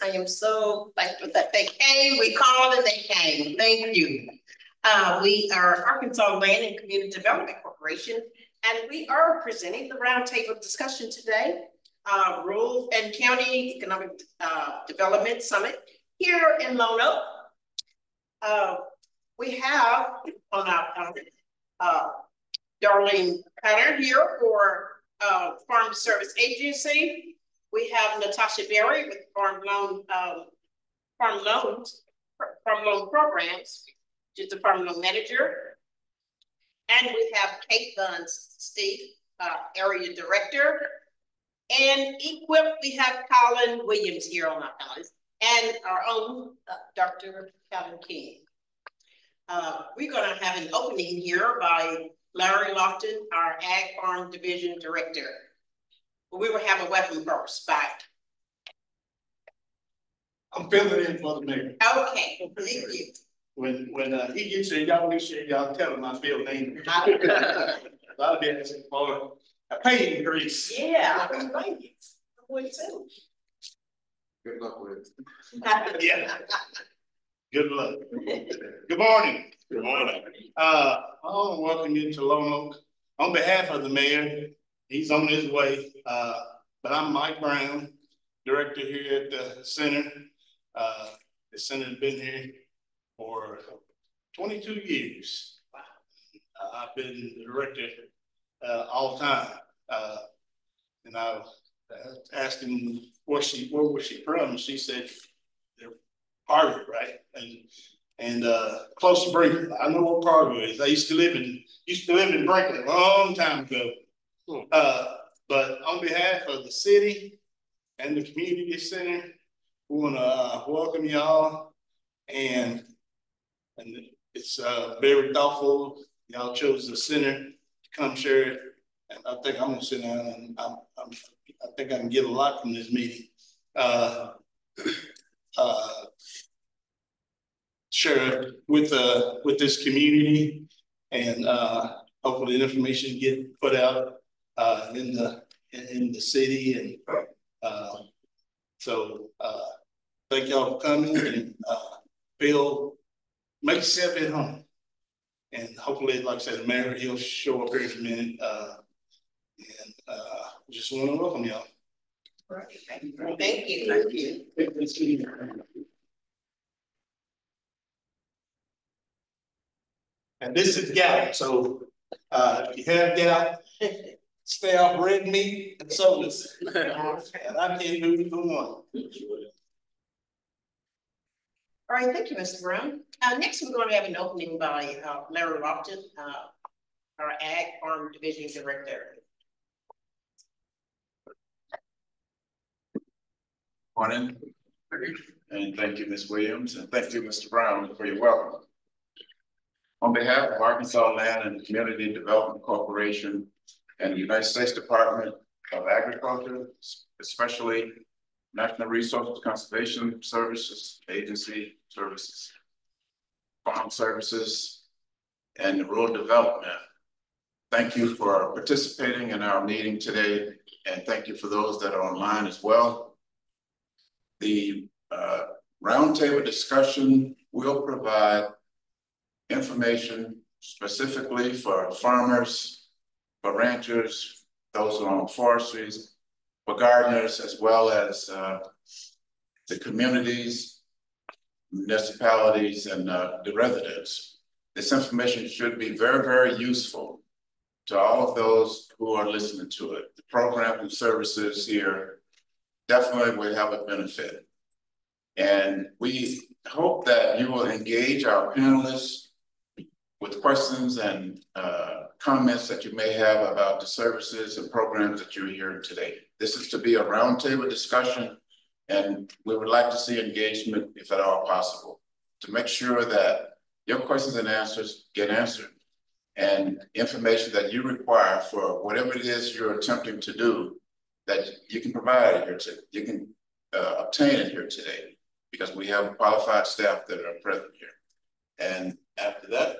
I am so thankful that they came. We called and they came. Thank you. We are Arkansas Land and Community Development Corporation, and we are presenting the roundtable discussion today, Rural and County Economic Development Summit here in Lonoke. We have on our Darlene Hunter here for Farm Service Agency. We have Natasha Berry with Farm Loan Programs, which is the Farm Loan Manager. And we have Kate Guns, Steve, Area Director. And equipped, we have Colin Williams here on our panel, and our own Dr. Calvin King. We're going to have an opening here by Larry Lofton, our Ag Farm Division Director. We will have a weapon first. Bye. I'm filling in for the mayor. Okay, thank you. When he gets here, y'all make sure y'all tell him I feel name. I'll be asking for a pay increase. Yeah, I like it. I would too. Good luck with it. Yeah. Good luck. Good morning. Good morning. I want to welcome you to Lonoke. On behalf of the mayor, he's on his way, but I'm Mike Brown, director here at the center. The center's been here for 22 years. I've been the director all the time. And I asked him where was she from, and she said they're Harvard, right? And close to Brinkley. I know what Cargo is. I used to live in Brinkley a long time ago. But on behalf of the city and the community center, we want to welcome y'all, and it's very thoughtful. Y'all chose the center to come share it, and I think I'm gonna sit down and I think I can get a lot from this meeting. Share with this community, and hopefully the information get put out in the city, and so thank y'all for coming, and make yourself at home, and hopefully, like I said, the mayor, he'll show up here in a minute, and just want to welcome y'all. Right. Thank you. Thank you. And this is gout, so if you have gout, stay off red meat and sodas. And I can't do either one. All right, thank you, Mr. Brown. Next, we're going to have an opening by Larry Lofton, our Ag Farm Division Director. Morning, and thank you, Ms. Williams, and thank you, Mr. Brown, for your welcome. On behalf of Arkansas Land and Community Development Corporation and the United States Department of Agriculture, especially National Resources Conservation Services, Agency Services, Farm Services, and Rural Development, thank you for participating in our meeting today, and thank you for those that are online as well. The roundtable discussion will provide information specifically for farmers, for ranchers, those who own forestries, for gardeners, as well as the communities, municipalities, and the residents. This information should be very, very useful to all of those who are listening to it. The program and services here definitely will have a benefit. And we hope that you will engage our panelists with questions and comments that you may have about the services and programs that you're hearing today. This is to be a roundtable discussion, and we would like to see engagement, if at all possible, to make sure that your questions and answers get answered, and information that you require for whatever it is you're attempting to do, that you can provide it here today. You can obtain it here today, because we have qualified staff that are present here. And after that,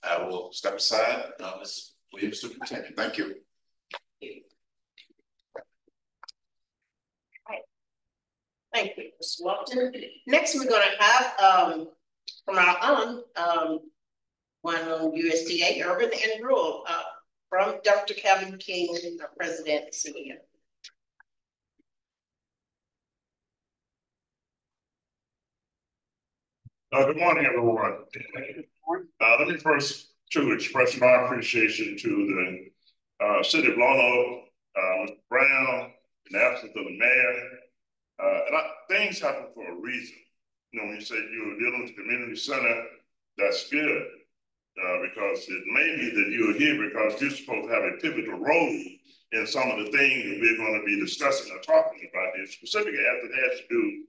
I will step aside. Ms. Williams, Superintendent. Thank you. Thank you, Mr. Walton. Next, we're going to have from our own one on USDA Urban and Rural from Dr. Kevin King, our President and CEO. Good morning, everyone. Let me first express my appreciation to the City of Lonoke, Mr. Brown, in the absence of the mayor. Things happen for a reason. You know, when you say you're dealing with the community center, that's good. Because it may be that you're here because you're supposed to have a pivotal role in some of the things that we're going to be discussing or talking about here, specifically as it has to do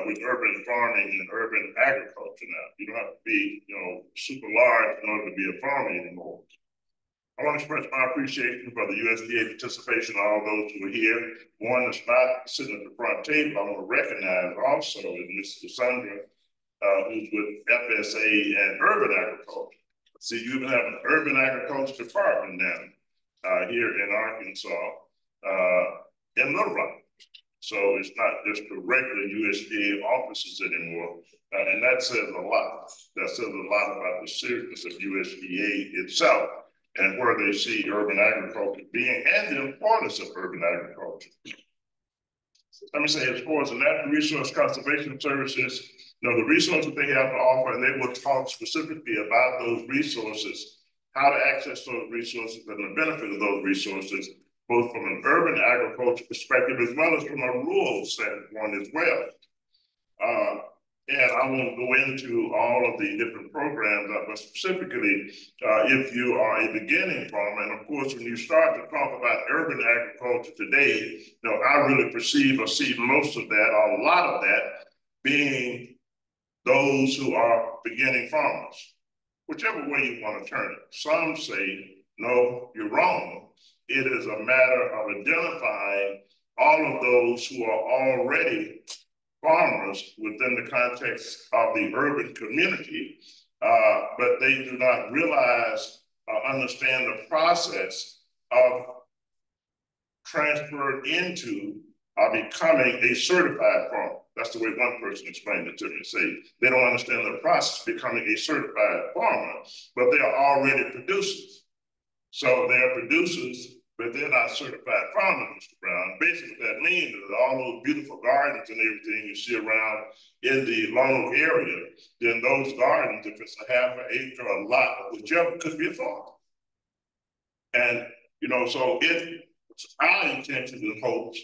with urban farming and urban agriculture now. You don't have to be, super large in order to be a farmer anymore. I want to express my appreciation for the USDA participation, all those who are here. One that's not sitting at the front table, I want to recognize also is Mr. Sandra, who's with FSA and urban agriculture. See, you even have an urban agriculture department now here in Arkansas, in Little Rock. So it's not just the regular USDA offices anymore. And that says a lot. That says a lot about the seriousness of USDA itself and where they see urban agriculture being and the importance of urban agriculture. Let me say, as far as the Natural Resource Conservation Services, the resources they have to offer, and they will talk specifically about those resources, how to access those resources and the benefit of those resources, both from an urban agriculture perspective as well as from a rural standpoint as well. And I won't go into all of the different programs, but specifically, if you are a beginning farmer, and of course, when you start to talk about urban agriculture today, I really perceive or see most of that, or a lot of that, being those who are beginning farmers, whichever way you want to turn it. Some say, no, you're wrong. It is a matter of identifying all of those who are already farmers within the context of the urban community, but they do not realize or understand the process of transferred into becoming a certified farmer. That's the way one person explained it to me. Say they don't understand the process of becoming a certified farmer, but they are already producers. So they're producers, but they're not certified farmers, Mr. Brown. Basically, what that means is all those beautiful gardens and everything you see around in the Lonoke area, then those gardens, if it's a half an acre, a lot, whichever, could be a farm. And, so it's our intention and hopes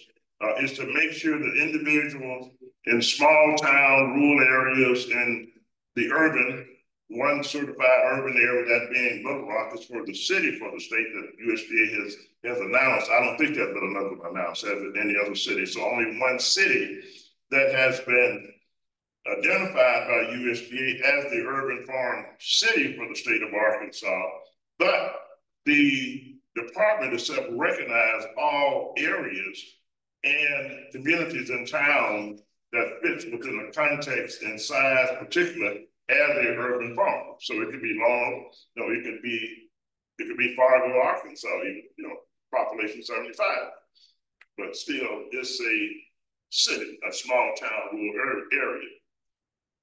is to make sure that individuals in small town, rural areas, and the urban, one certified urban area, that being Little Rock, is for the city, for the state that USDA has announced. I don't think that's been another announced as in any other city. So only one city that has been identified by USDA as the urban farm city for the state of Arkansas. But the department itself recognized all areas and communities in town that fits within the context and size, particularly as a urban farm. So it could be long, it could be Fargo, Arkansas, even, population 75. But still, it's a city, a small town, rural area.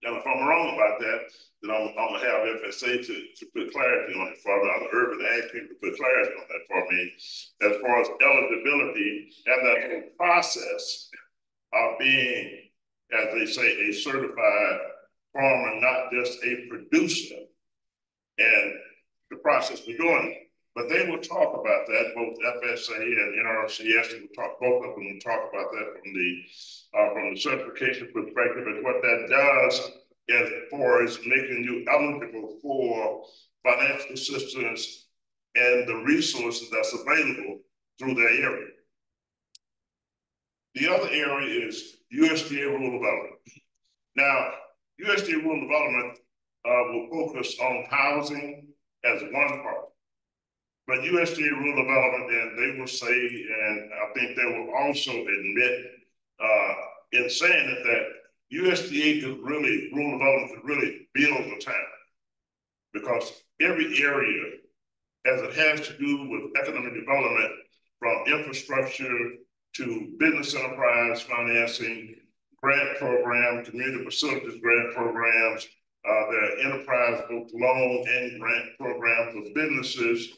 Now, if I'm wrong about that, then I'm gonna have FSA to put clarity on it for the urban ag people to put clarity on that for me, as far as eligibility and that whole process of being, as they say, a certified farmer, not just a producer, and the process we're going. But they will talk about that, both FSA and NRCS will talk, both of them will talk about that from the certification perspective, and what that does as far as making you eligible for financial assistance and the resources that's available through that area. The other area is USDA rural development. Now, USDA rural development will focus on housing as one part. But USDA rural development, and they will say, and I think they will also admit in saying it, that USDA could really, rural development could really build the town. Because every area, as it has to do with economic development, from infrastructure to business enterprise financing, grant program, community facilities grant programs. There are enterprise both loan and grant programs for businesses.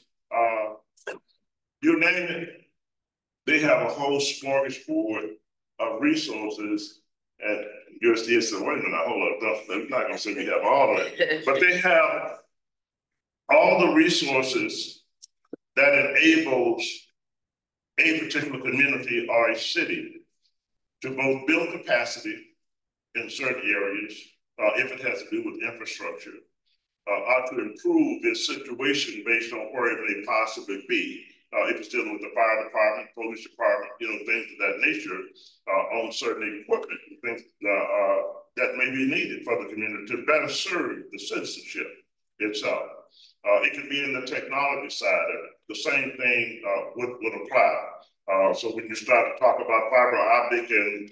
You name it, they have a whole smorgasbord of resources. And USDA said, wait a minute, hold up, they're not gonna say we have all of it, but they have all the resources that enables a particular community or a city to both build capacity in certain areas, if it has to do with infrastructure, or to improve its situation based on where it may possibly be. If it's dealing with the fire department, police department, things of that nature, on certain equipment, things that may be needed for the community to better serve the citizenship itself. It can be in the technology side of it. The same thing would apply. So when you start to talk about fiber optic, and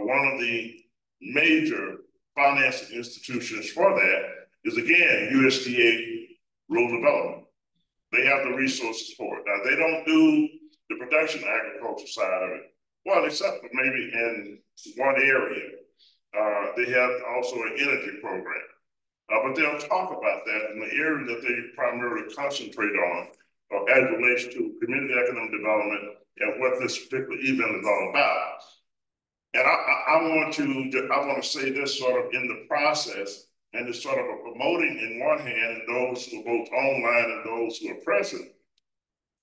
one of the major financing institutions for that is, again, USDA rural development. They have the resources for it. Now, they don't do the production agriculture side of it, well, except for maybe in one area. They have also an energy program. But they'll talk about that in the area that they primarily concentrate on, as it relates to community economic development and what this particular event is all about. And I want to say this sort of in the process, and it's sort of a promoting in one hand, and those who are both online and those who are present.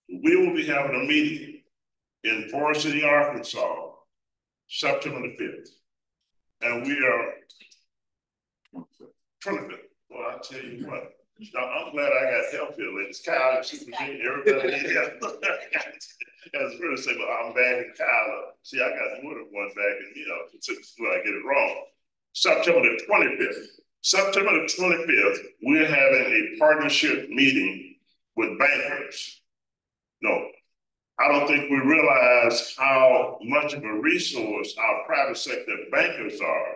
We will be having a meeting in Forest City, Arkansas, September the 5th. And we are 25th. Well, I tell you what, I'm glad I got help here, ladies. Kyle, everybody here. As really say, well, I'm backing Kyle up. See, I got more than one back, and when I get it wrong. September the 25th. September the 25th, we're having a partnership meeting with bankers. No, I don't think we realize how much of a resource our private sector bankers are,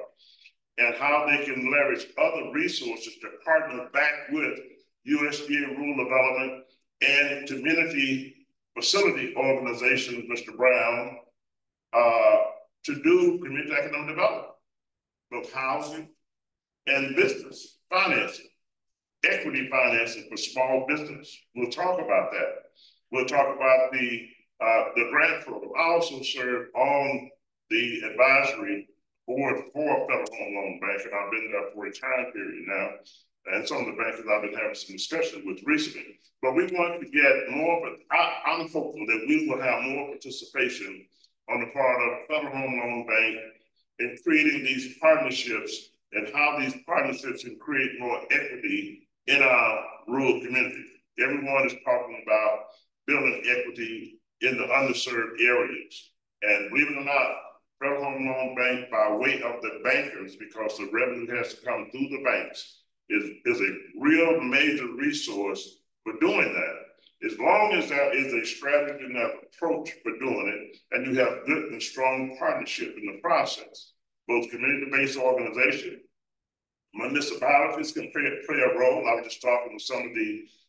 and how they can leverage other resources to partner back with USDA rural development and community facility organizations, Mr. Brown, to do community economic development, both housing and business financing, equity financing for small business. We'll talk about that. We'll talk about the grant program. I also serve on the advisory board for Federal Home Loan Bank, and I've been there for a time period now. And some of the bankers I've been having some discussions with recently. But we want to get more, but I'm hopeful that we will have more participation on the part of Federal Home Loan Bank in creating these partnerships, and how these partnerships can create more equity in our rural community. Everyone is talking about building equity in the underserved areas. And believe it or not, Federal Home Loan Bank, by way of the bankers, because the revenue has to come through the banks, is a real major resource for doing that. As long as there is a strategy and an approach for doing it, and you have good and strong partnership in the process, both community-based organizations, municipalities can play a role. I was just talking to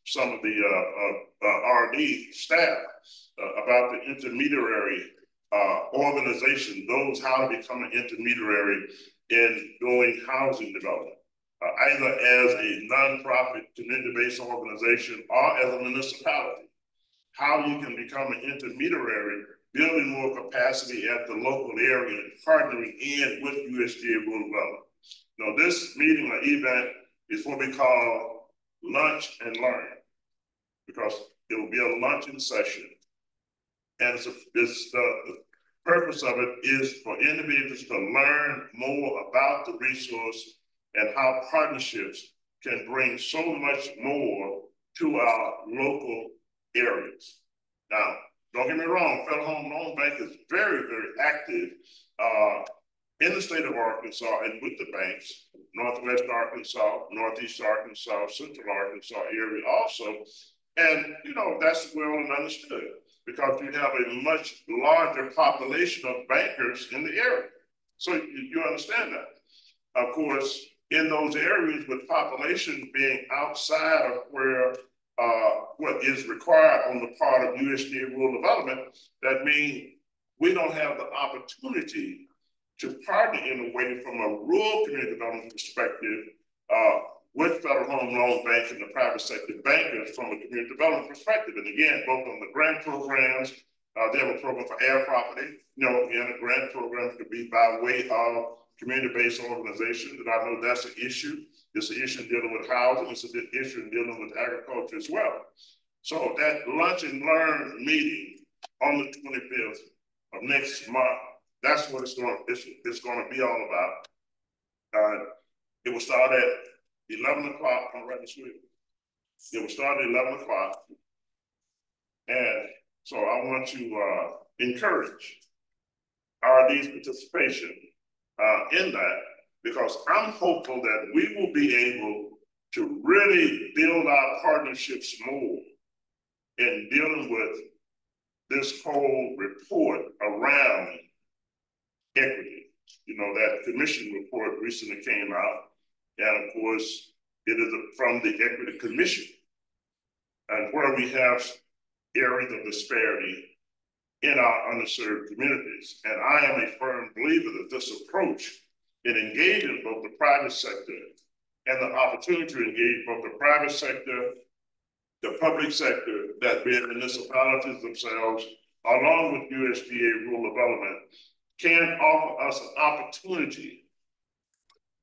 some of the R&D staff about the intermediary organization, those how to become an intermediary in doing housing development, either as a nonprofit community-based organization or as a municipality. How you can become an intermediary, building more capacity at the local area, and partnering in with USDA rural development. Now, this meeting or event is what we call lunch and learn, because it will be a luncheon session. And the purpose of it is for individuals to learn more about the resource and how partnerships can bring so much more to our local areas. Now, don't get me wrong, Federal Home Loan Bank is very, very active in the state of Arkansas and with the banks, Northwest Arkansas, Northeast Arkansas, Central Arkansas area also. And, that's well and understood, because you have a much larger population of bankers in the area. So you understand that. Of course, in those areas with population being outside of where what is required on the part of USDA rural development, that means we don't have the opportunity to partner in a way from a rural community development perspective with Federal Home Loan Bank and the private sector bankers from a community development perspective. And again, both on the grant programs, they have a program for air property. You know, again, a grant program could be by way of community-based organizations, and I know that's an issue. It's an issue in dealing with housing. It's an issue in dealing with agriculture as well. So that lunch and learn meeting on the 25th of next month, that's what it's going to be all about. It will start at 11 o'clock on the street. It will start at 11 o'clock. And so I want to encourage RD's participation in that, because I'm hopeful that we will be able to really build our partnerships more in dealing with this whole report around equity. You know, that commission report recently came out, and of course, it is from the Equity Commission, and where we have areas of disparity in our underserved communities. And I am a firm believer that this approach in engaging both the private sector and the opportunity to engage both the private sector, the public sector, that being municipalities themselves, along with USDA rural development, can offer us an opportunity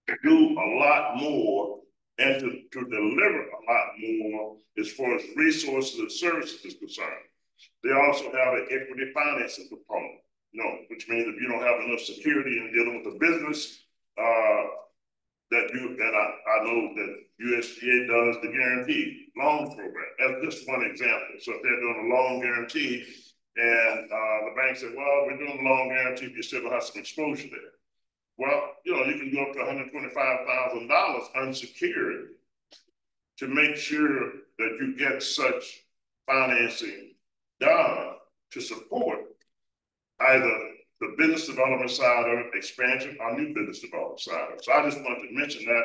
to do a lot more and to deliver a lot more as far as resources and services is concerned. They also have an equity financing component, you know, which means if you don't have enough security in dealing with the business, I know that USDA does the guarantee loan program as just one example. So if they're doing a loan guarantee and the bank said, well, we're doing a loan guarantee, but you still have some exposure there. Well, you know, you can go up to $125,000 unsecured to make sure that you get such financing done to support either the business development side of it, expansion, or new business development side of it. So I just wanted to mention that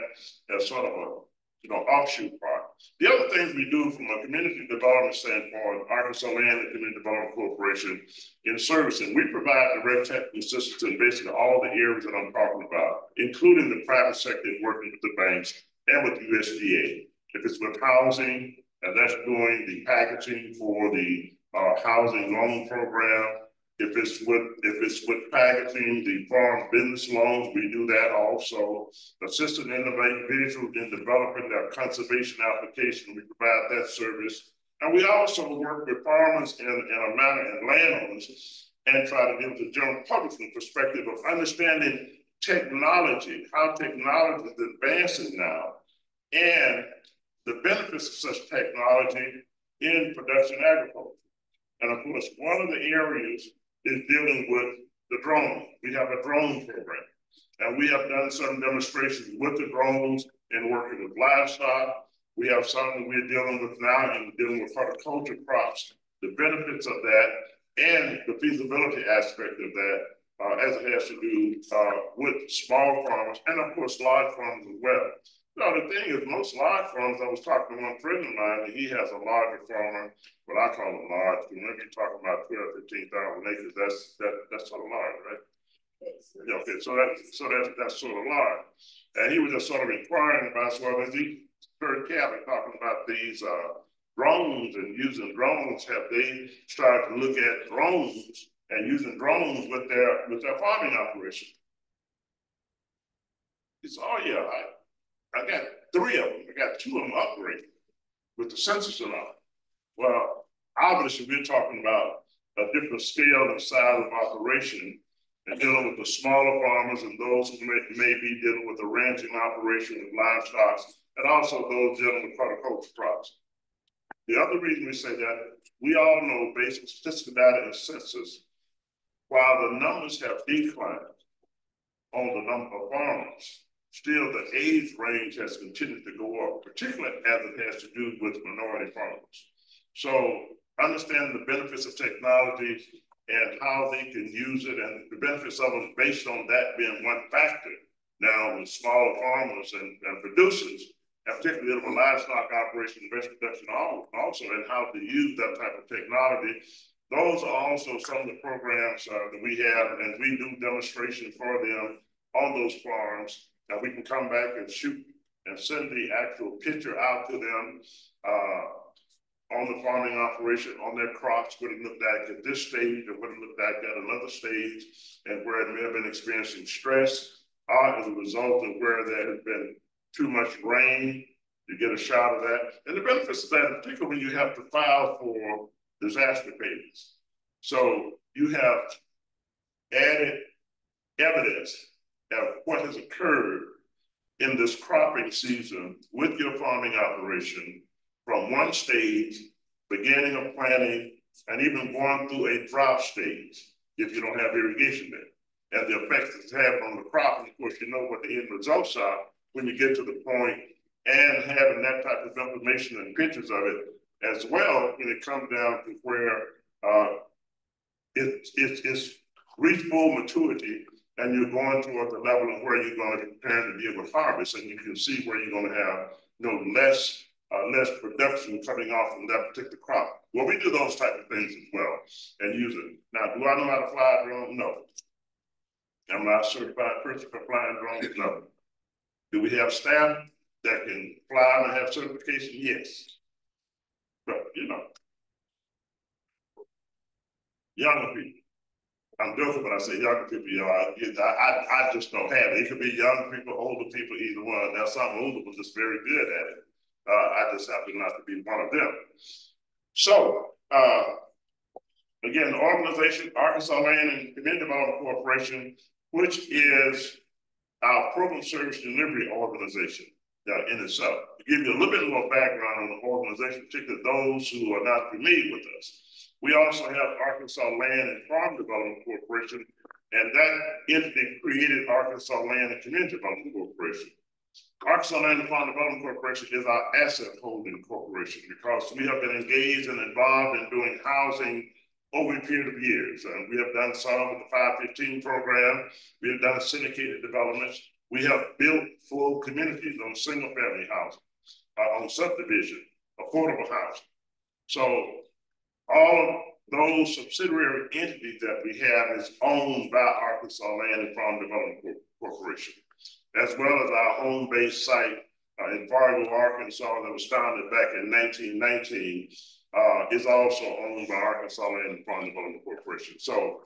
as sort of a, you know, offshoot part. The other things we do from a community development standpoint, Arkansas Land and Community Development Corporation, in servicing, we provide direct technical assistance in basically all the areas that I'm talking about, including the private sector working with the banks and with USDA. If it's with housing, and that's doing the packaging for the housing loan program. If it's with packaging the farm business loans, we do that also. Assisting individuals in developing their conservation application, we provide that service. And we also work with farmers in a manner and landowners and try to give the general public from the perspective of understanding technology, how technology is advancing now, and the benefits of such technology in production agriculture. And of course, one of the areas is dealing with the drone. We have a drone program, and we have done some demonstrations with the drones and working with livestock. We have something we're dealing with now and dealing with horticulture crops, the benefits of that, and the feasibility aspect of that, as it has to do with small farmers and of course large farmers as well. No, the thing is, most large farms, I was talking to one friend of mine, and he has a larger farmer, what I call them large, whenever you're talking about 12, 15,000 acres, that's sort of large, right? Yes. Yeah, okay, so that's sort of large. And he was just sort of inquiring about, so as he heard Calvin talking about these drones and using drones, have they started to look at drones and using drones with their farming operation? He said, oh yeah, I got 3 of them. I got 2 of them upgraded with the sensors and all. Well, obviously we're talking about a different scale and size of operation and dealing with the smaller farmers and those who may be dealing with the ranching operation with livestock, and also those dealing with horticulture crops. The other reason we say that, we all know based on statistical data and census, while the numbers have declined on the number of farmers, still the age range has continued to go up, particularly as it has to do with minority farmers. So understanding the benefits of technology and how they can use it and the benefits of them based on that being one factor. Now with smaller farmers and producers, and particularly with livestock operation, investment production also, and how to use that type of technology those are also some of the programs that we have, and we do demonstration for them on those farms. And we can come back and shoot and send the actual picture out to them on the farming operation, on their crops, what it looked like at this stage and what it looked like at another stage, and where it may have been experiencing stress as a result of where there has been too much rain. You get a shot of that. And the benefits of that, particularly when you have to file for disaster payments. So you have added evidence of what has occurred in this cropping season with your farming operation from one stage, beginning of planting, and even going through a drought stage if you don't have irrigation there. And the effects it's having on the crop, and of course you know what the end results are when you get to the point, and having that type of information and pictures of it as well when it comes down to where it's reached full maturity and you're going toward the level of where you're going to be preparing to deal with harvest, and you can see where you're going to have less production coming off from that particular crop. Well, we do those type of things as well and use it. Now, do I know how to fly a drone? No. Am I a certified person for flying drones? No. Do we have staff that can fly and have certification? Yes. But, younger people. I'm joking when I say younger people, I just don't have it. It could be young people, older people, either one. There's some older ones that's very good at it. I just happen not to be one of them. So, again, the organization, Arkansas Land and Community Development Corporation, which is our program service delivery organization in itself. To give you a little bit more background on the organization, particularly those who are not familiar with us. We also have Arkansas Land and Farm Development Corporation, and that entity created Arkansas Land and Community Development Corporation. Arkansas Land and Farm Development Corporation is our asset holding corporation because we have been engaged and involved in doing housing over a period of years. And we have done some with the 515 program. We have done syndicated developments. We have built full communities on single family housing, on subdivision, affordable housing. So all of those subsidiary entities that we have is owned by Arkansas Land and Farm Development Corporation, as well as our home-based site in Fargo, Arkansas, that was founded back in 1919, is also owned by Arkansas Land and Farm Development Corporation. So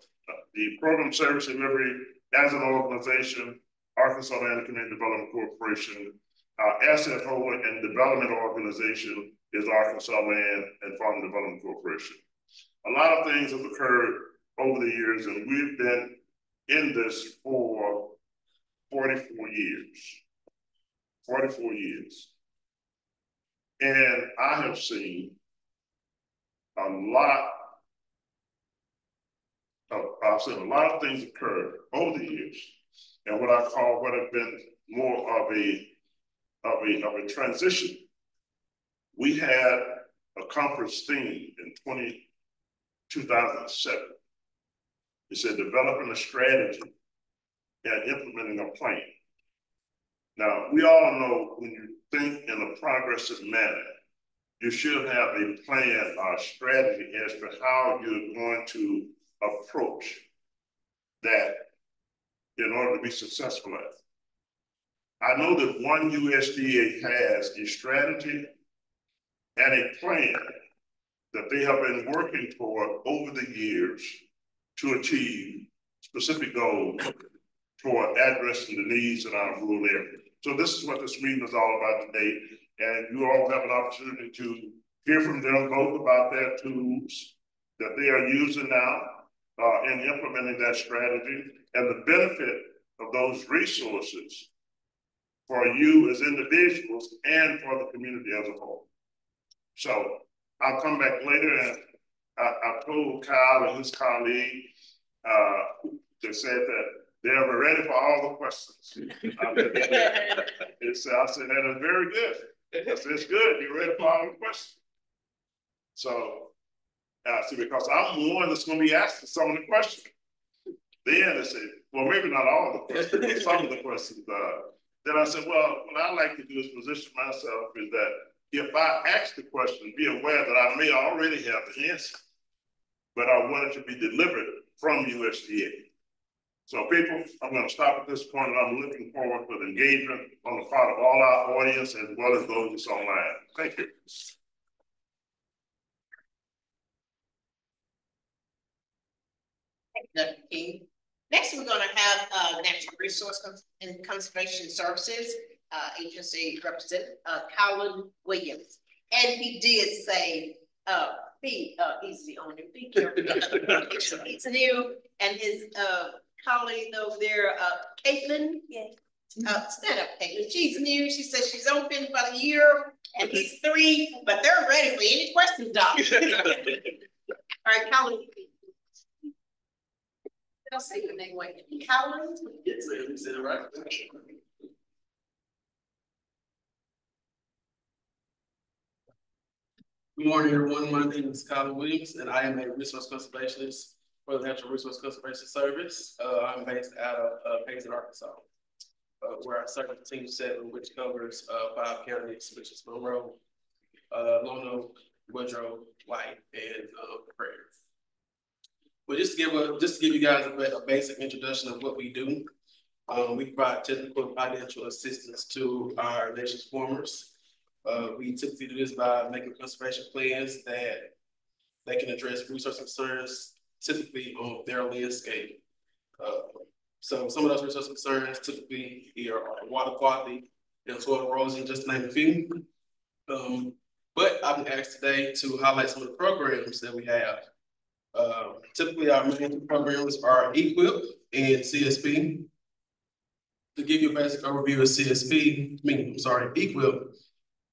the program service delivery as an organization, Arkansas Land and Community Development Corporation, asset holder and development organization is Arkansas Land and Farm Development Corporation. A lot of things have occurred over the years, and we've been in this for 44 years. 44 years. And I have seen a lot of things occur over the years, and what I call what have been more of a transition. We had a conference theme in 2007. It said developing a strategy and implementing a plan. Now, we all know when you think in a progressive manner, you should have a plan or a strategy as to how you're going to approach that in order to be successful at it. I know that one USDA has a strategy and a plan that they have been working toward over the years to achieve specific goals toward addressing the needs in our rural area. So this is what this meeting is all about today. And you all have an opportunity to hear from them both about their tools that they are using now in implementing that strategy and the benefit of those resources for you as individuals and for the community as a whole. So I'll come back later, and I told Kyle and his colleague, they said that they were ready for all the questions. I said, that is very good. I said, it's good, you're ready for all the questions. So, see, because I'm the one that's going to be asking some of the questions. Then they said, well, maybe not all the questions, but some of the questions. Then I said, well, what I like to do is position myself is that if I ask the question, be aware that I may already have the answer. but I want it to be delivered from USDA. So people, I'm gonna stop at this point, and I'm looking forward to the engagement on the part of all our audience as well as those that's online. Thank you. Dr. King. Next, we're going to have Natural Resource and Conservation Services Agency Representative Colin Williams. And he did say, he's the owner, be careful. He's new, and his colleague over there, Caitlin. Yeah. Stand up, Caitlin. She's new. She says she's only been about a year, and he's 3, but they're ready for any questions, Doc. All right, Colin. I'll say your name, wait. Colin? Yes, you said it right. Good morning, everyone. My name is Colin Williams, and I am a resource conservationist for the Natural Resource Conservation Service. I'm based out of Payson, Arkansas, where our service team 7, which covers 5 counties, which is Monroe, Lonoke, Woodrow, White, and Prairie. But just to give you guys a basic introduction of what we do, we provide technical and financial assistance to our nation's farmers. We typically do this by making conservation plans that they can address resource concerns, typically on their landscape. So some of those resource concerns typically are water quality and soil erosion, just to name a few. But I've been asked today to highlight some of the programs that we have. Typically our main programs are EQIP and CSP. To give you a basic overview of EQIP.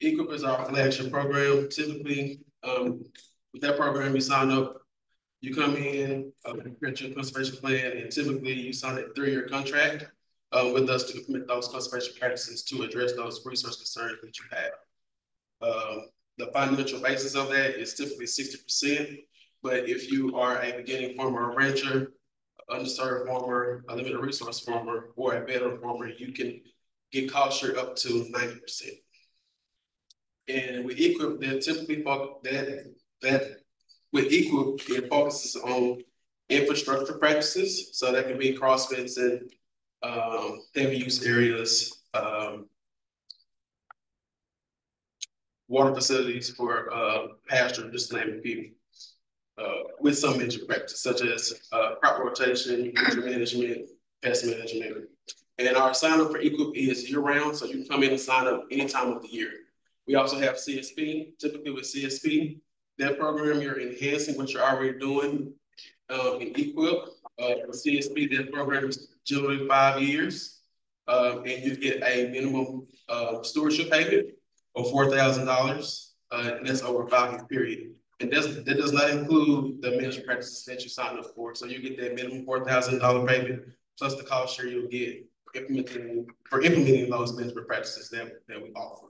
EQIP is our flagship program. Typically, with that program, you sign up, you come in, prepare your conservation plan, and typically you sign a 3-year contract with us to implement those conservation practices to address those resource concerns that you have. The financial basis of that is typically 60%. But if you are a beginning farmer or rancher, underserved farmer, a limited resource farmer, or a veteran farmer, you can get cost share up to 90%. And with EQIP, they're typically it focuses on infrastructure practices. So that can be cross fencing, heavy use areas, water facilities for pasture, just to name a few. With some management practices such as crop rotation, management, pest management. And our sign up for EQIP is year round, so you can come in and sign up any time of the year. We also have CSP. Typically with CSP, that program you're enhancing what you're already doing in EQIP. With CSP, that program is generally 5 years, and you get a minimum stewardship payment of $4,000, and that's over a 5-year period. And that does not include the management practices that you signed up for. So you get that minimum $4,000 payment plus the cost share you'll get for implementing those management practices that we offer.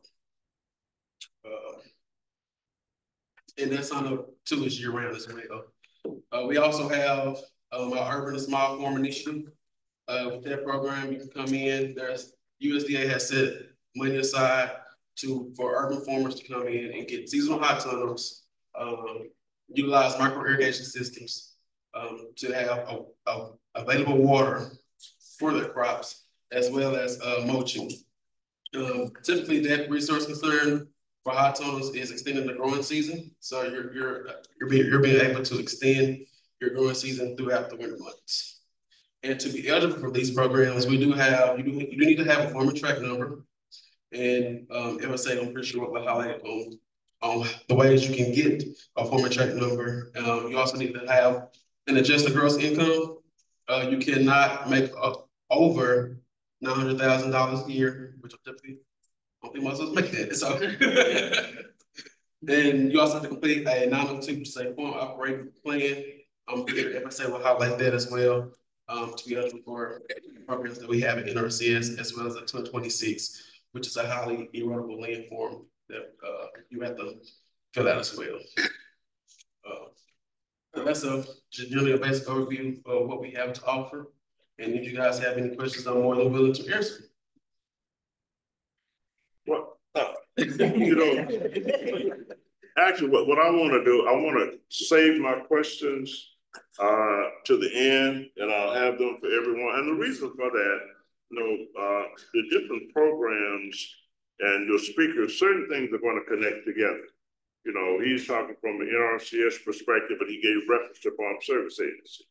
And that sign up too is year round as well. We also have our Urban and Small Farm Initiative. With that program, you can come in. USDA has set money aside for urban farmers to come in and get seasonal hot tunnels. Utilize micro irrigation systems to have available water for their crops, as well as mulching. Typically, that resource concern for hot tunnels is extending the growing season. So you're being able to extend your growing season throughout the winter months. And to be eligible for these programs, you do need to have a farmer track number. And MSA, I'm pretty sure we'll highlight on the ways you can get a farmer track number. You also need to have an adjusted gross income. You cannot make over $900,000 a year, which typically I don't think most of us make that. So, then you also have to complete a 902% farm operating plan. MSA will highlight that as well to be eligible for programs that we have in NRCS, as well as a 226, which is a highly erodible land form that you have to fill out as well. That's generally a basic overview of what we have to offer. And if you guys have any questions, I'm more than willing to answer. Well, you know, Actually, what I want to do, I want to save my questions to the end, and I'll have them for everyone. And the reason for that, the different programs and your speakers, certain things are going to connect together. He's talking from an NRCS perspective, but he gave reference to Farm Service Agency.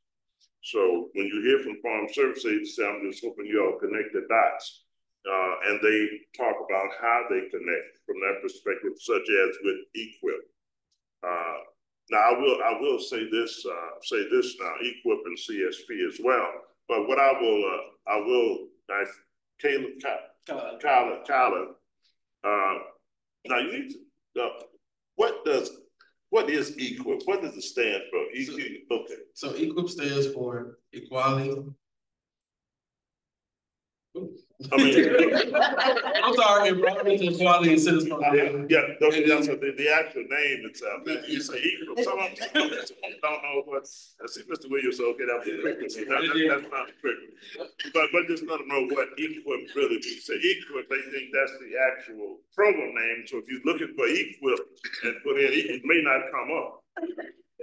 So when you hear from Farm Service Agency, I'm just hoping you all connect the dots. And they talk about how they connect from that perspective, such as with EQIP. Now I will say this now, EQIP and CSP as well. But what I will, Kyla, now you need to, what is EQIP? What does it stand for? Okay. So EQIP stands for Equality. I mean, I'm sorry, Environmental Equality and Citizens Program. Yeah, the actual name itself. You say EQIP. Some of them don't know what. I see Mr. Williams. Okay, that was a quick one. That's not a quick one. But just let them know what EQIP really means. So EQIP, they think that's the actual program name. So if you're looking for EQIP and put in, it may not come up.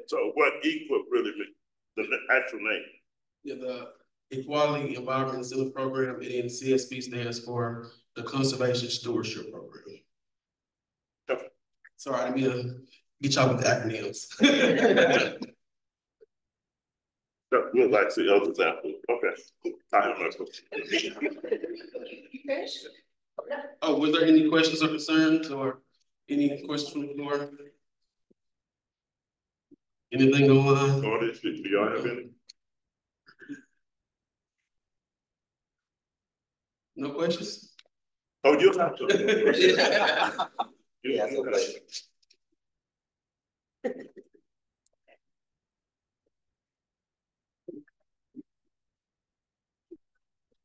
So what EQIP really means, the actual name. Yeah, the Equality Environment Incentive Program, and CSP stands for the Conservation Stewardship Program. Okay. Sorry, I mean to get y'all with the acronyms. We'd like to see other examples. Okay. I have no questions. Oh, were there any questions or concerns, or any questions from the floor? Anything online? Audience, do y'all have any? No questions? Oh, you'll have to. Yeah, no questions.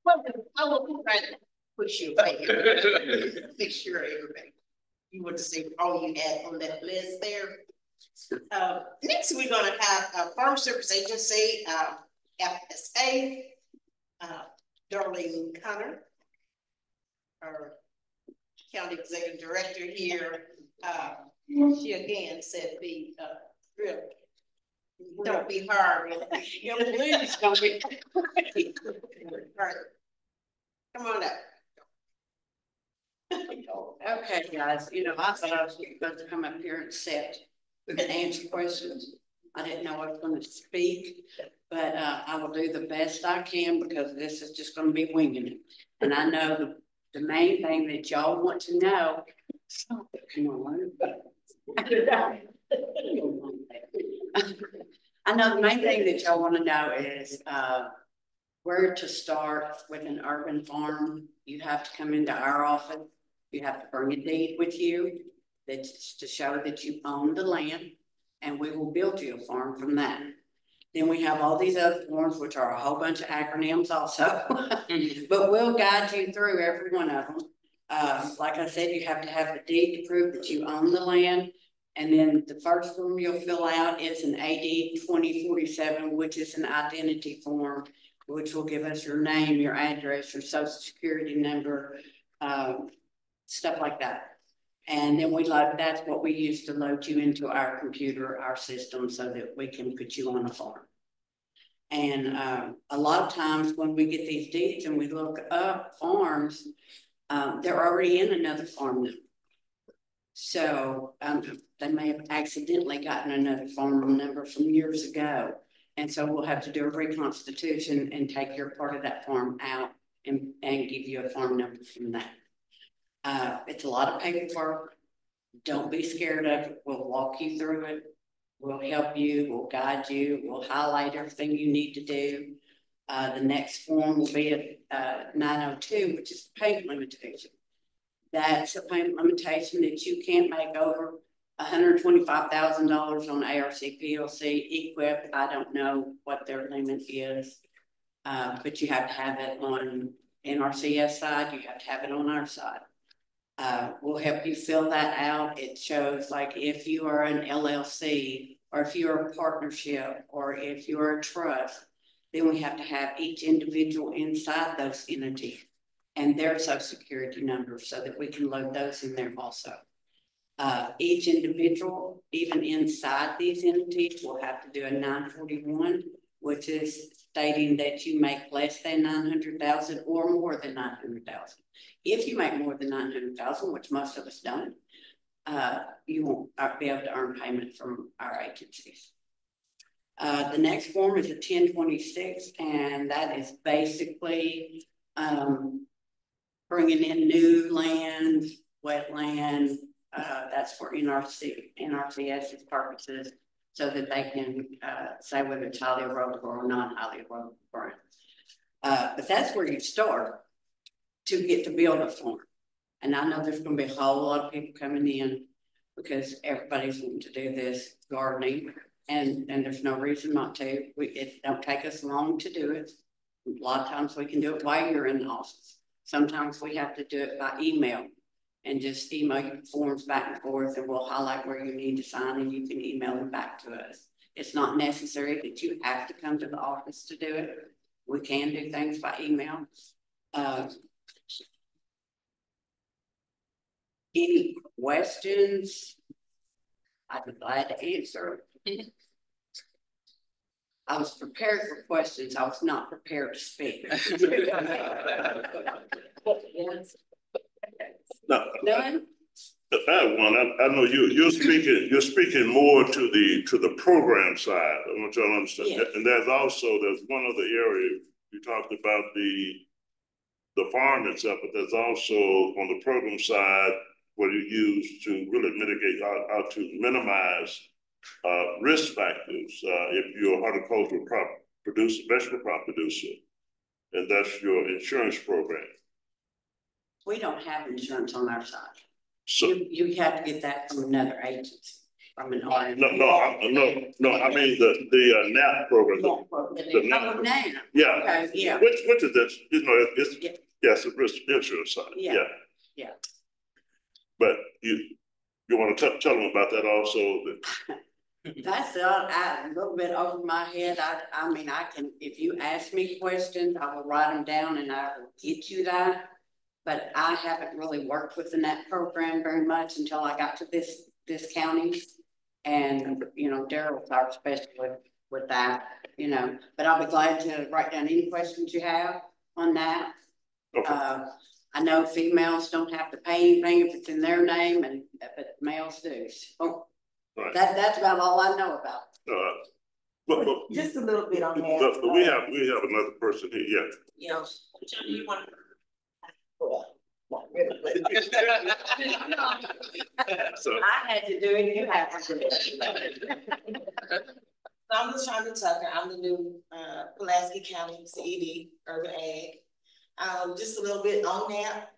Well, I will try to push you away. Make sure everybody, you want to say all you had on that list there. Next, we're going to have Farm Service Agency, FSA, Darlene Connor, our county executive director here. She again said, "Be real. Don't be hard. Your please don't be." All right, come on up. Okay, guys, I thought I was supposed to come up here and sit and answer questions. I didn't know I was going to speak, but I will do the best I can because this is just going to be winging it. And I know the main thing that y'all want to know. Come on, I know the main thing that y'all want to know is where to start with an urban farm. You have to come into our office. You have to bring a deed with you that's to show that you own the land, and we will build you a farm from that. Then we have all these other forms, which are a whole bunch of acronyms also, but we'll guide you through every one of them. Like I said, you have to have the deed to prove that you own the land. And then the first form you'll fill out is an AD 2047, which is an identity form, which will give us your name, your address, your social security number, stuff like that. And then that's what we use to load you into our computer, our system, so that we can put you on a farm. And a lot of times when we get these deeds and we look up farms, they're already in another farm now. So they may have accidentally gotten another farm number from years ago. And so we'll have to do a reconstitution and take your part of that farm out and give you a farm number from that. It's a lot of paperwork. Don't be scared of it. We'll walk you through it. We'll help you. We'll guide you. We'll highlight everything you need to do. The next form will be at 902, which is payment limitation. That's a payment limitation that you can't make over $125,000 on ARC PLC. EQIP, I don't know what their limit is, but you have to have it on NRCS side. You have to have it on our side. We'll help you fill that out. It shows like if you are an LLC or if you're a partnership or if you're a trust, then we have to have each individual inside those entities and their social security numbers so that we can load those in there also. Each individual, even inside these entities, will have to do a 941, which is stating that you make less than 900,000 or more than 900,000. If you make more than 900,000, which most of us don't, you won't be able to earn payment from our agencies. The next form is a 1026, and that is basically bringing in new land, wetland. That's for NRCS's purposes, so that they can say whether it's highly erodible or non-highly erodible ground. But that's where you start to get to build a farm. And I know there's going to be a whole lot of people coming in because everybody's wanting to do this gardening, and there's no reason not to. It don't take us long to do it. A lot of times we can do it while you're in the office. Sometimes we have to do it by email and just email your forms back and forth, and we'll highlight where you need to sign and you can email them back to us. It's not necessary that you have to come to the office to do it. We can do things by email. Any questions? I'd be glad to answer. I was prepared for questions. I was not prepared to speak. No, None? I have one. I know you're speaking more to the program side. I want y'all to understand. Yes. And there's one other area you talked about the farm itself, but there's also on the program side what you use to really mitigate how to minimize risk factors if you're a horticultural crop producer, vegetable crop producer, and that's your insurance program. We don't have insurance on our side. So you have to get that from another agency, from an RN. no. I mean the NAP program. The NAP. NAP. Yeah. Okay, yeah. Which is this? You know, it's yes, the risk insurance side. Yeah. But you want to tell them about that also? That's a little bit over my head. I mean, I can, if you ask me questions, I will write them down and I will get you that. But I haven't really worked with the NAP program very much until I got to this county. And, you know, Daryl's our specialist with that, you know, but I'll be glad to write down any questions you have on that. Okay. I know females don't have to pay anything if it's in their name, but males do. So right. That's about all I know about. But just a little bit on that. But we have another person here. Yeah. You know, you want to. So I had to do it. You have to do it. I'm LaShonda Tucker. I'm the new Pulaski County CED Urban Ag. Just a little bit on that.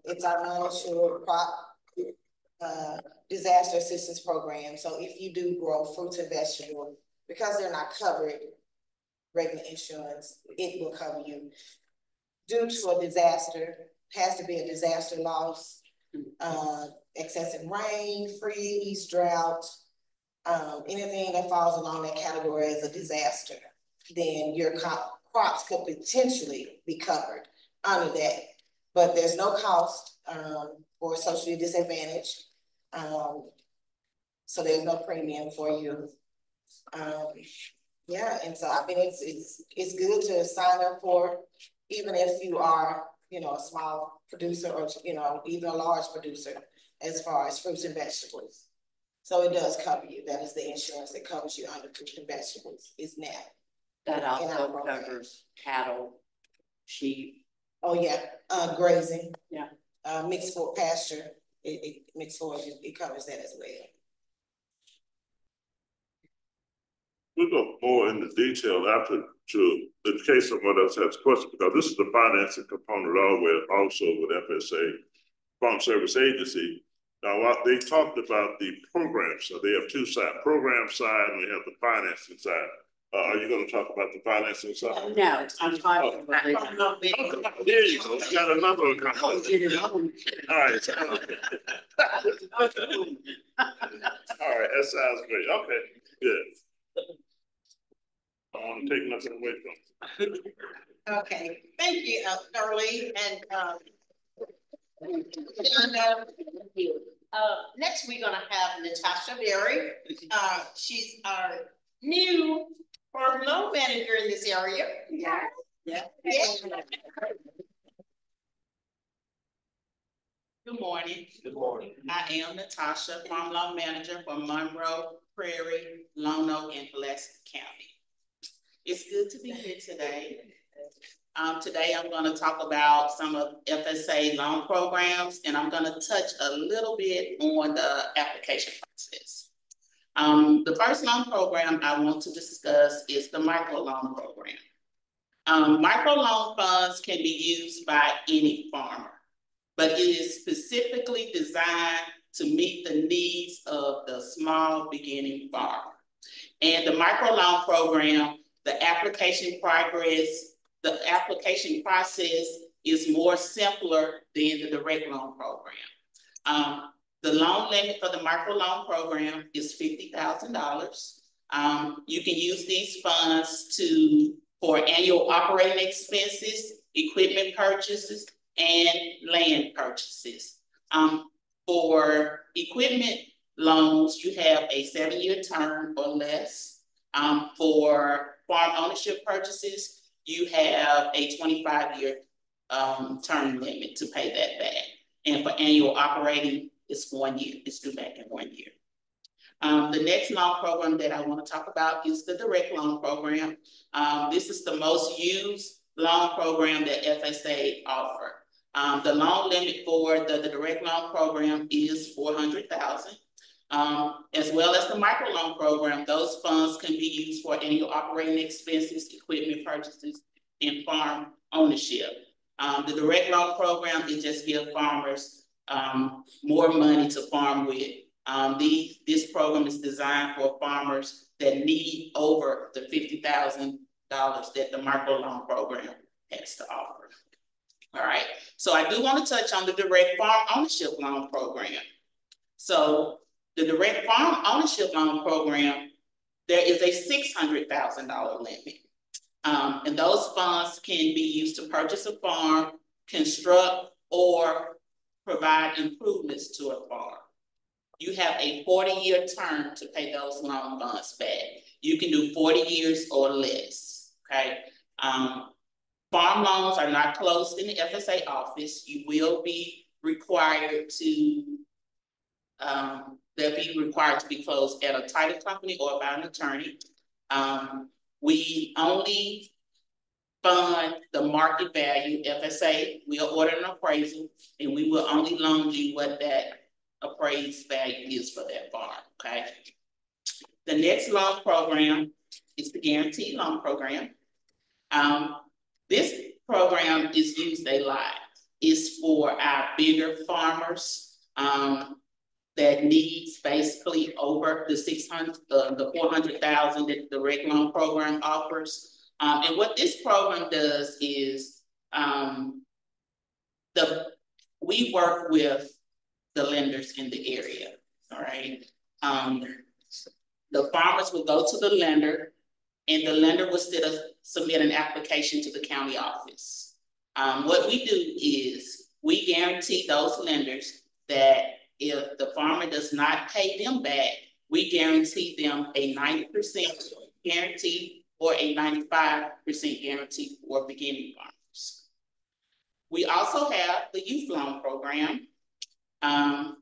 It's our non-insured crop disaster assistance program. So if you do grow fruits and vegetables, because they're not covered regular insurance, it will cover you. Due to a disaster, has to be a disaster loss, excessive rain, freeze, drought, anything that falls along that category as a disaster, then your crops could potentially be covered under that. But there's no cost for socially disadvantaged. So there's no premium for you. Yeah, and so I mean it's good to sign up for, even if you are, you know, a small producer or, you know, even a large producer as far as fruits and vegetables. So it does cover you. That is the insurance that covers you under fruits and vegetables. Is NAP. That also covers cattle, sheep. Oh yeah, grazing. Yeah. Mixed for pasture. Mixed for it covers that as well. We'll go more into detail after in case someone else has questions, because this is the financing component also with FSA, Farm Service Agency. Now, they talked about the program, so they have two sides, program side and they have the financing side. Are you going to talk about the financing side? No, I'm talking about it. There you go. You got another one. All right. All right, that sounds great. Okay, good. I don't want to take nothing away from you. Okay, thank you, Darlene, and Next, we're gonna have Natasha Berry. She's our new farm loan manager in this area. Yeah. Good morning. Good morning. I am Natasha, farm loan manager for Monroe, Prairie, Lonoke, and Pulaski County. It's good to be here today. Today I'm going to talk about some of FSA loan programs, and I'm going to touch a little bit on the application process. The first loan program I want to discuss is the microloan program. Microloan funds can be used by any farmer, but it is specifically designed to meet the needs of the small beginning farmer. And the microloan program, the application process is more simpler than the direct loan program. The loan limit for the microloan program is $50,000. You can use these funds for annual operating expenses, equipment purchases, and land purchases. For equipment loans, you have a 7-year term or less. For farm ownership purchases, you have a 25-year term limit to pay that back. And for annual operating, it's 1 year. It's due back in 1 year. The next loan program that I want to talk about is the direct loan program. This is the most used loan program that FSA offer. The loan limit for the direct loan program is $400,000. As well as the microloan program, those funds can be used for annual operating expenses, equipment purchases, and farm ownership. The direct loan program, it just gives farmers more money to farm with. This program is designed for farmers that need over the $50,000 that the microloan program has to offer. All right, so I do want to touch on the direct farm ownership loan program. So the direct farm ownership loan program, there is a $600,000 limit. And those funds can be used to purchase a farm, construct, or provide improvements to a farm. You have a 40-year term to pay those loan funds back. You can do 40 years or less, okay? Farm loans are not closed in the FSA office. You will be required to, they'll be required to be closed at a title company or by an attorney. We only fund the market value. FSA will order an appraisal, and we will only loan you what that appraised value is for that farm, okay? The next loan program is the guaranteed loan program. This program is used a lot. It's for our bigger farmers that needs basically over the $400,000 that the direct loan program offers. And what this program does is we work with the lenders in the area, all right? The farmers will go to the lender, and the lender will submit an application to the county office. What we do is we guarantee those lenders that if the farmer does not pay them back, we guarantee them a 90% guarantee or a 95% guarantee for beginning farmers. We also have the youth loan program. I'm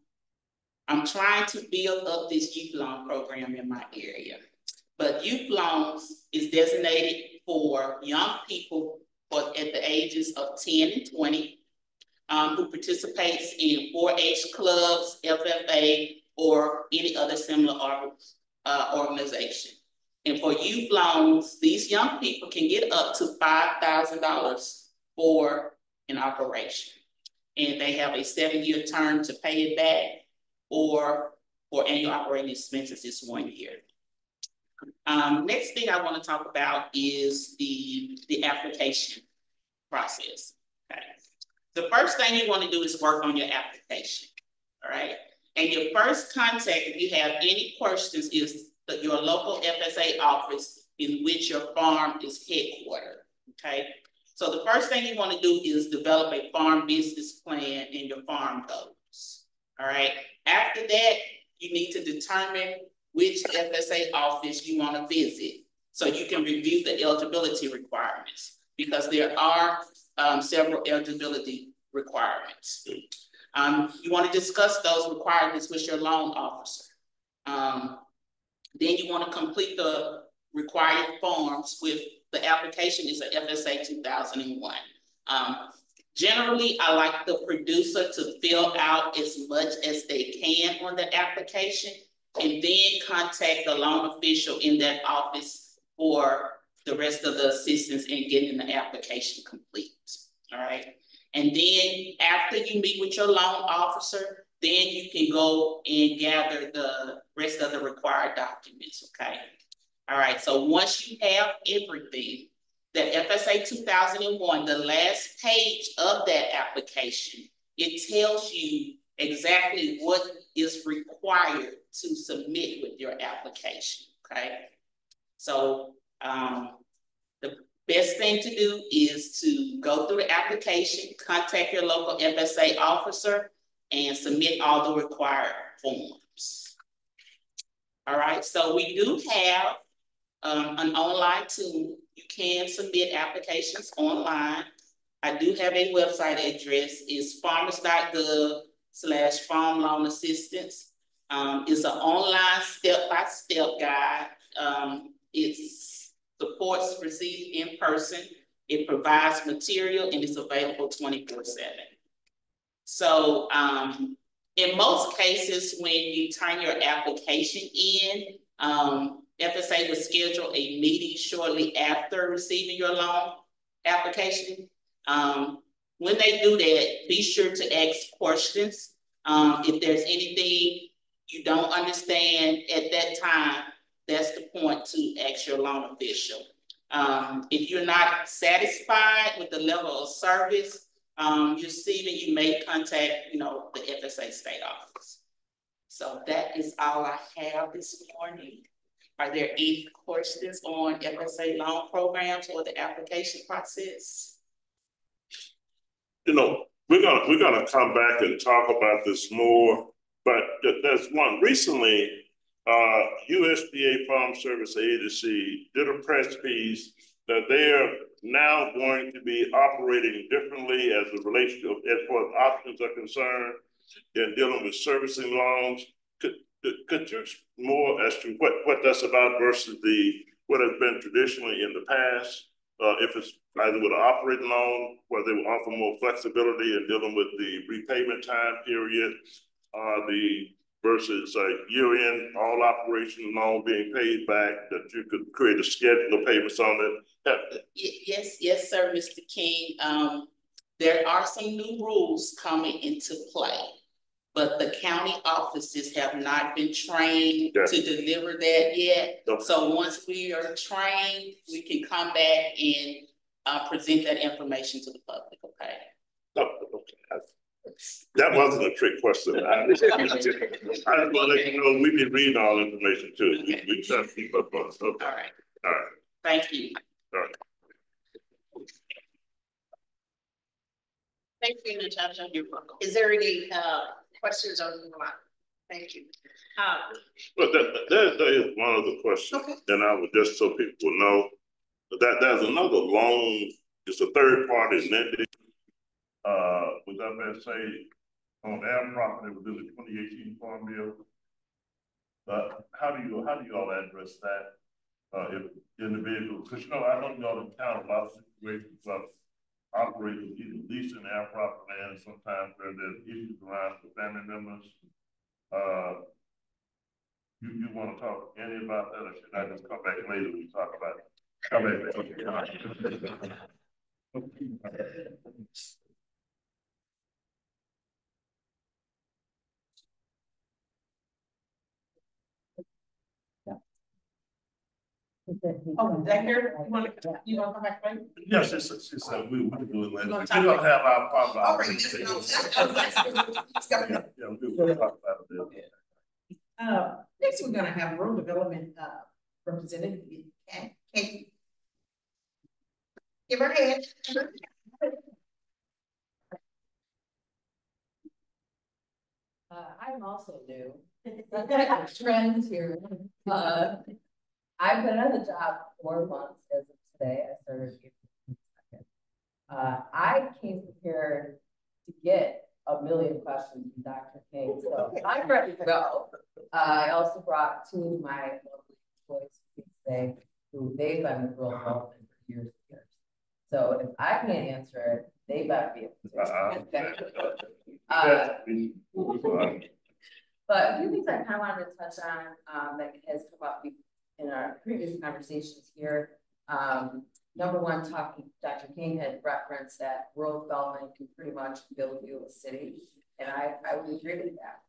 trying to build up this youth loan program in my area. But youth loans is designated for young people at the ages of 10 and 20 who participates in 4-H clubs, FFA, or any other similar organization. And for youth loans, these young people can get up to $5,000 for an operation. And they have a 7-year term to pay it back, or for annual operating expenses is 1 year. Next thing I want to talk about is the application process. Okay. The first thing you want to do is work on your application, all right? And your first contact, if you have any questions, is your local FSA office in which your farm is headquartered, okay? So the first thing you want to do is develop a farm business plan and your farm goals, All right. After that, you need to determine which FSA office you want to visit, so you can review the eligibility requirements, because there are several eligibility requirements. You want to discuss those requirements with your loan officer. Then you want to complete the required forms with the application is an FSA 2001. Generally, I like the producer to fill out as much as they can on the application, and then contact the loan official in that office for the rest of the assistance in getting the application complete. All right. And then after you meet with your loan officer, then you can go and gather the rest of the required documents, okay? All right, so once you have everything, the FSA 2001, the last page of that application, it tells you exactly what is required to submit with your application, okay? So the best thing to do is to go through the application, contact your local FSA officer, and submit all the required forms. All right, so we do have an online tool. You can submit applications online. I do have a website address. It's farmers.gov/farm loan assistance. It's an online step-by-step guide. It supports received in person. It provides material, and it's available 24/7. So in most cases, when you turn your application in, FSA will schedule a meeting shortly after receiving your loan application. When they do that, be sure to ask questions. If there's anything you don't understand at that time, that's the point to ask your loan official. If you're not satisfied with the level of service you're receiving, you may contact, the FSA state office. So that is all I have this morning. Are there any questions on FSA loan programs or the application process? We're gonna come back and talk about this more, but there's one. Recently, USDA Farm Service Agency did a press piece that they're now going to be operating differently as a relationship as far as options are concerned in dealing with servicing loans. Could you more as to what that's about versus what has been traditionally in the past? If it's either with an operating loan, where they will offer more flexibility in dealing with the repayment time period, versus a year-end all operation loan being paid back, that you could create a schedule of payments on it. Yes, sir, Mr. King. There are some new rules coming into play, but the county offices have not been trained to deliver that yet. So once we are trained, we can come back and present that information to the public, okay? That wasn't a trick question. I just want to let you know we've been reading all information too. We try to keep up on it. Okay. All right. All right. Thank you. All right. Thank you, Natasha. You're welcome. Is there any questions on the line? Thank you. But there is one other question, okay. And I would just so people know that there's another loan. It's a third-party lending. Was that been say on our property within the 2018 Farm Bill? How do you all address that? If individuals, because I know y'all encounter a lot of situations of operating either leasing our property and sometimes where there's issues around the family members. You want to talk any about that, or should I just come back later when we talk about it? Come back. Okay. Oh, Dexter, you want to come back later? Yes, she said we can do it later. We're gonna have our problem. We'll talk about it. Next, we're gonna have rural development representative. Kate. Give her a hand. I'm also new. That's trends here. I've been on the job 4 months as of today. I started April 22nd. I came prepared to get a million questions from Dr. King, so I'm ready to go. I also brought 2 of my lovely employees today who they've been in rural development for years and years. So if I can't answer it, they better be able to. But a few things I kind of wanted to touch on that has come up in our previous conversations here. Number one, Dr. King had referenced that rural development can pretty much build you a city. And I would agree with that.